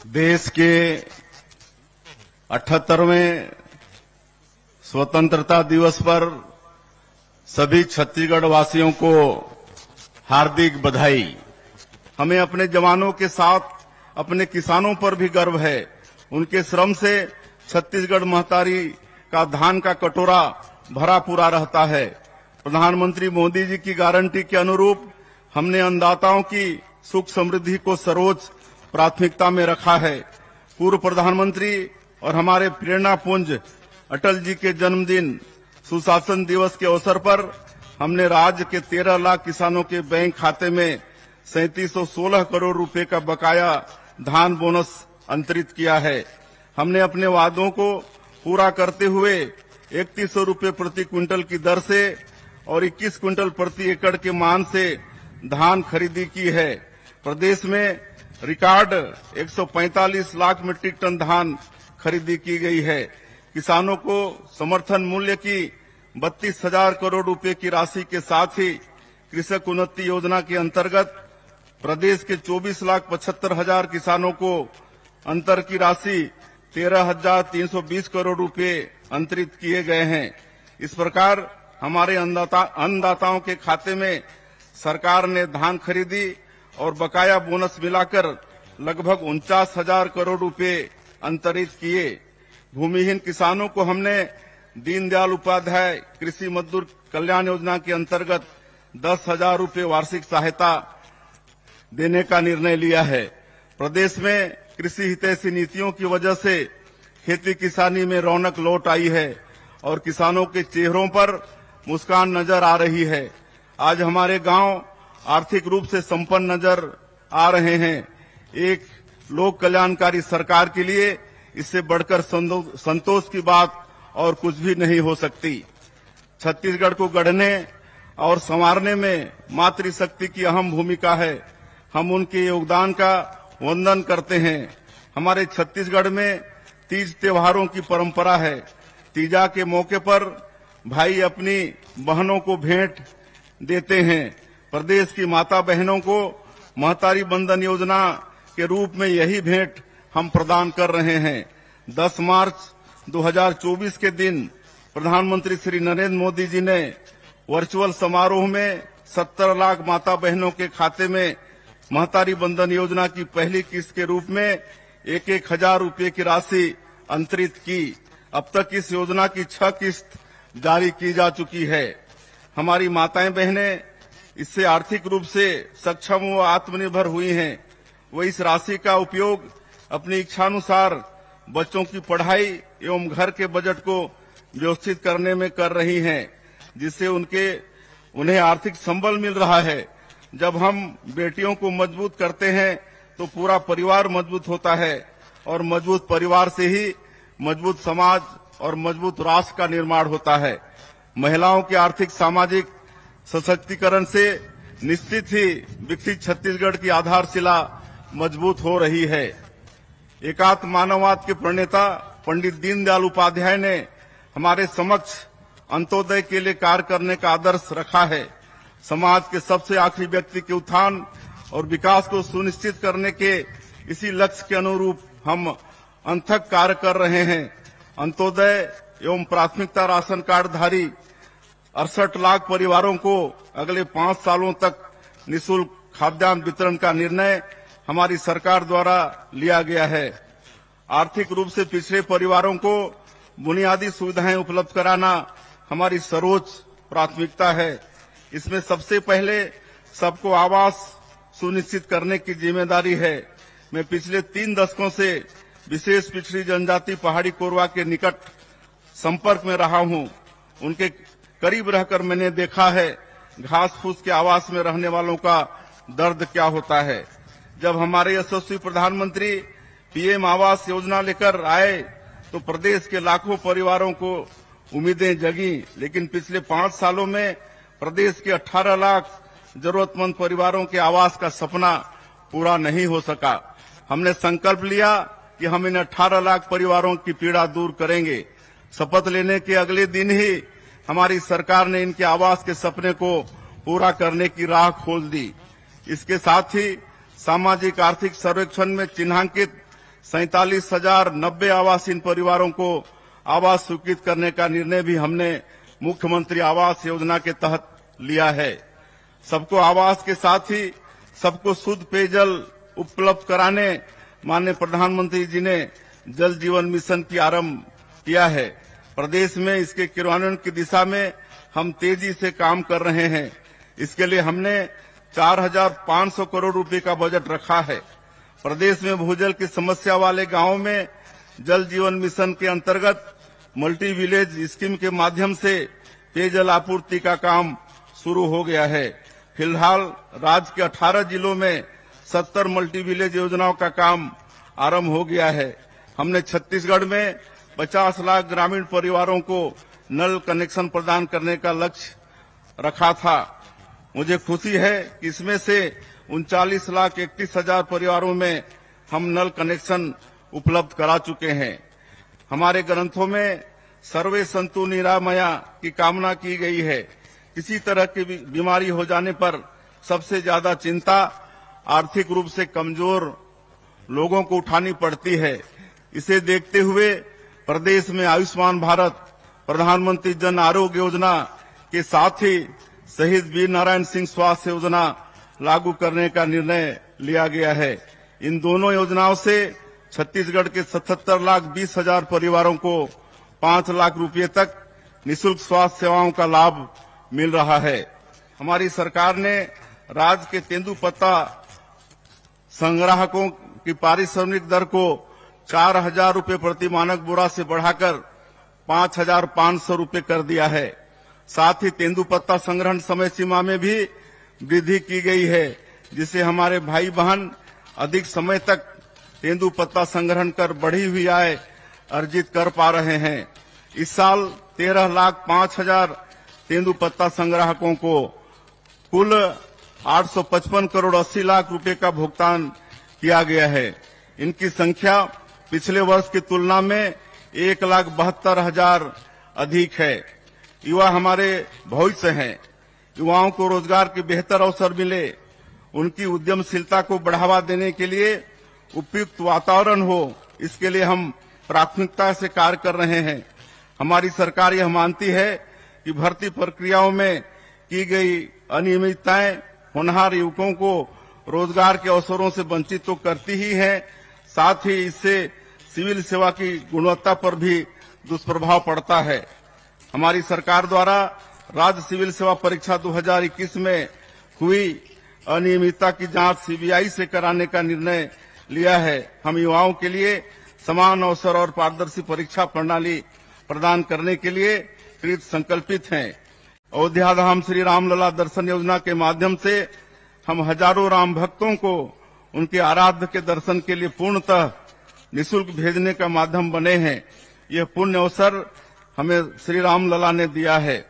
देश के 78वें स्वतंत्रता दिवस पर सभी छत्तीसगढ़ वासियों को हार्दिक बधाई। हमें अपने जवानों के साथ अपने किसानों पर भी गर्व है। उनके श्रम से छत्तीसगढ़ महतारी का धान का कटोरा भरा पूरा रहता है। प्रधानमंत्री मोदी जी की गारंटी के अनुरूप हमने अन्नदाताओं की सुख समृद्धि को सर्वोच्च प्राथमिकता में रखा है। पूर्व प्रधानमंत्री और हमारे प्रेरणा पुंज अटल जी के जन्मदिन सुशासन दिवस के अवसर पर हमने राज्य के 13 लाख किसानों के बैंक खाते में 3716 करोड़ रुपए का बकाया धान बोनस अंतरित किया है। हमने अपने वादों को पूरा करते हुए 3100 रुपए प्रति क्विंटल की दर से और 21 क्विंटल प्रति एकड़ के मान से धान खरीदी की है। प्रदेश में रिकॉर्ड 145 लाख मीट्रिक टन धान खरीदी की गई है। किसानों को समर्थन मूल्य की 32,000 करोड़ रुपए की राशि के साथ ही कृषक उन्नति योजना के अंतर्गत प्रदेश के 24,75,000 किसानों को अंतर की राशि 13,320 करोड़ रुपए अंतरित किए गए हैं। इस प्रकार हमारे अन्नदाताओं के खाते में सरकार ने धान खरीदी और बकाया बोनस मिलाकर लगभग 49,000 करोड़ रुपए अंतरित किए। भूमिहीन किसानों को हमने दीनदयाल उपाध्याय कृषि मजदूर कल्याण योजना के अंतर्गत 10,000 रुपए वार्षिक सहायता देने का निर्णय लिया है। प्रदेश में कृषि हितैषी नीतियों की वजह से खेती किसानी में रौनक लौट आई है और किसानों के चेहरों पर मुस्कान नजर आ रही है। आज हमारे गांव आर्थिक रूप से संपन्न नजर आ रहे हैं। एक लोक कल्याणकारी सरकार के लिए इससे बढ़कर संतोष की बात और कुछ भी नहीं हो सकती। छत्तीसगढ़ को गढ़ने और संवारने में मातृशक्ति की अहम भूमिका है। हम उनके योगदान का वंदन करते हैं। हमारे छत्तीसगढ़ में तीज त्योहारों की परंपरा है। तीजा के मौके पर भाई अपनी बहनों को भेंट देते हैं। प्रदेश की माता बहनों को महतारी बंधन योजना के रूप में यही भेंट हम प्रदान कर रहे हैं। 10 मार्च 2024 के दिन प्रधानमंत्री श्री नरेंद्र मोदी जी ने वर्चुअल समारोह में 70 लाख माता बहनों के खाते में महतारी बंधन योजना की पहली किस्त के रूप में 1,000 रुपए की राशि अंतरित की। अब तक इस योजना की 6 किस्त जारी की जा चुकी है। हमारी माताएं बहनें इससे आर्थिक रूप से सक्षम व आत्मनिर्भर हुई हैं। वो इस राशि का उपयोग अपनी इच्छानुसार बच्चों की पढ़ाई एवं घर के बजट को व्यवस्थित करने में कर रही हैं, जिससे उन्हें आर्थिक संबल मिल रहा है। जब हम बेटियों को मजबूत करते हैं तो पूरा परिवार मजबूत होता है और मजबूत परिवार से ही मजबूत समाज और मजबूत राष्ट्र का निर्माण होता है। महिलाओं के आर्थिक सामाजिक सशक्तिकरण से निश्चित ही विकसित छत्तीसगढ़ की आधारशिला मजबूत हो रही है। एकात्म मानववाद के प्रणेता पंडित दीनदयाल उपाध्याय ने हमारे समक्ष अंत्योदय के लिए कार्य करने का आदर्श रखा है। समाज के सबसे आखिरी व्यक्ति के उत्थान और विकास को सुनिश्चित करने के इसी लक्ष्य के अनुरूप हम अथक कार्य कर रहे हैं। अंत्योदय एवं प्राथमिकता राशन कार्डधारी 68 लाख परिवारों को अगले 5 सालों तक निःशुल्क खाद्यान्न वितरण का निर्णय हमारी सरकार द्वारा लिया गया है। आर्थिक रूप से पिछड़े परिवारों को बुनियादी सुविधाएं उपलब्ध कराना हमारी सर्वोच्च प्राथमिकता है। इसमें सबसे पहले सबको आवास सुनिश्चित करने की जिम्मेदारी है। मैं पिछले 3 दशकों से विशेष पिछड़ी जनजाति पहाड़ी कोरवा के निकट संपर्क में रहा हूं। उनके करीब रहकर मैंने देखा है घास फूस के आवास में रहने वालों का दर्द क्या होता है। जब हमारे यशस्वी प्रधानमंत्री पीएम आवास योजना लेकर आए तो प्रदेश के लाखों परिवारों को उम्मीदें जगी, लेकिन पिछले 5 सालों में प्रदेश के 18 लाख जरूरतमंद परिवारों के आवास का सपना पूरा नहीं हो सका। हमने संकल्प लिया कि हम इन 18 लाख परिवारों की पीड़ा दूर करेंगे। शपथ लेने के अगले दिन ही हमारी सरकार ने इनके आवास के सपने को पूरा करने की राह खोल दी। इसके साथ ही सामाजिक आर्थिक सर्वेक्षण में चिन्हांकित 47,090 आवासहीन परिवारों को आवास स्वीकृत करने का निर्णय भी हमने मुख्यमंत्री आवास योजना के तहत लिया है। सबको आवास के साथ ही सबको शुद्ध पेयजल उपलब्ध कराने माननीय प्रधानमंत्री जी ने जल जीवन मिशन की आरंभ किया है। प्रदेश में इसके क्रियान्वयन की दिशा में हम तेजी से काम कर रहे हैं। इसके लिए हमने 4,500 करोड़ रुपए का बजट रखा है। प्रदेश में भूजल की समस्या वाले गांवों में जल जीवन मिशन के अंतर्गत मल्टी विलेज स्कीम के माध्यम से पेयजल आपूर्ति का काम शुरू हो गया है। फिलहाल राज्य के 18 जिलों में 70 मल्टी विलेज योजनाओं का काम आरंभ हो गया है। हमने छत्तीसगढ़ में 50 लाख ग्रामीण परिवारों को नल कनेक्शन प्रदान करने का लक्ष्य रखा था। मुझे खुशी है कि इसमें से 39,31,000 परिवारों में हम नल कनेक्शन उपलब्ध करा चुके हैं। हमारे ग्रंथों में सर्वे संतु निरामया की कामना की गई है। किसी तरह की बीमारी हो जाने पर सबसे ज्यादा चिंता आर्थिक रूप से कमजोर लोगों को उठानी पड़ती है। इसे देखते हुए प्रदेश में आयुष्मान भारत, प्रधानमंत्री जन आरोग्य योजना के साथ ही शहीद वीर नारायण सिंह स्वास्थ्य योजना लागू करने का निर्णय लिया गया है। इन दोनों योजनाओं से छत्तीसगढ़ के 77,20,000 परिवारों को 5 लाख रुपए तक निःशुल्क स्वास्थ्य सेवाओं का लाभ मिल रहा है। हमारी सरकार ने राज्य के तेंदुपत्ता संग्राहकों की पारिश्रमिक दर को 4,000 रुपए प्रति मानक बोरा से बढ़ाकर 5,500 रुपए कर दिया है। साथ ही तेंदुपत्ता संग्रहण समय सीमा में भी वृद्धि की गई है, जिससे हमारे भाई बहन अधिक समय तक तेंदुपत्ता संग्रहण कर बढ़ी हुई आय अर्जित कर पा रहे हैं। इस साल 13,05,000 तेंदुपत्ता संग्राहकों को कुल 855 करोड़ 80 लाख रुपए का भुगतान किया गया है। इनकी संख्या पिछले वर्ष की तुलना में 1,72,000 अधिक है। युवा हमारे भविष्य हैं। युवाओं को रोजगार के बेहतर अवसर मिले, उनकी उद्यमशीलता को बढ़ावा देने के लिए उपयुक्त वातावरण हो, इसके लिए हम प्राथमिकता से कार्य कर रहे हैं। हमारी सरकार यह मानती है कि भर्ती प्रक्रियाओं में की गई अनियमितताएं होनहार युवकों को रोजगार के अवसरों से वंचित तो करती ही है, साथ ही इससे सिविल सेवा की गुणवत्ता पर भी दुष्प्रभाव पड़ता है। हमारी सरकार द्वारा राज्य सिविल सेवा परीक्षा 2021 में हुई अनियमितता की जांच सीबीआई से कराने का निर्णय लिया है। हम युवाओं के लिए समान अवसर और पारदर्शी परीक्षा प्रणाली प्रदान करने के लिए कृत संकल्पित हैं। अयोध्या धाम श्री रामलला दर्शन योजना के माध्यम से हम हजारों राम भक्तों को उनके आराध्य के दर्शन के लिए पूर्णतः निःशुल्क भेजने का माध्यम बने हैं। यह पुण्य अवसर हमें श्री रामलला ने दिया है।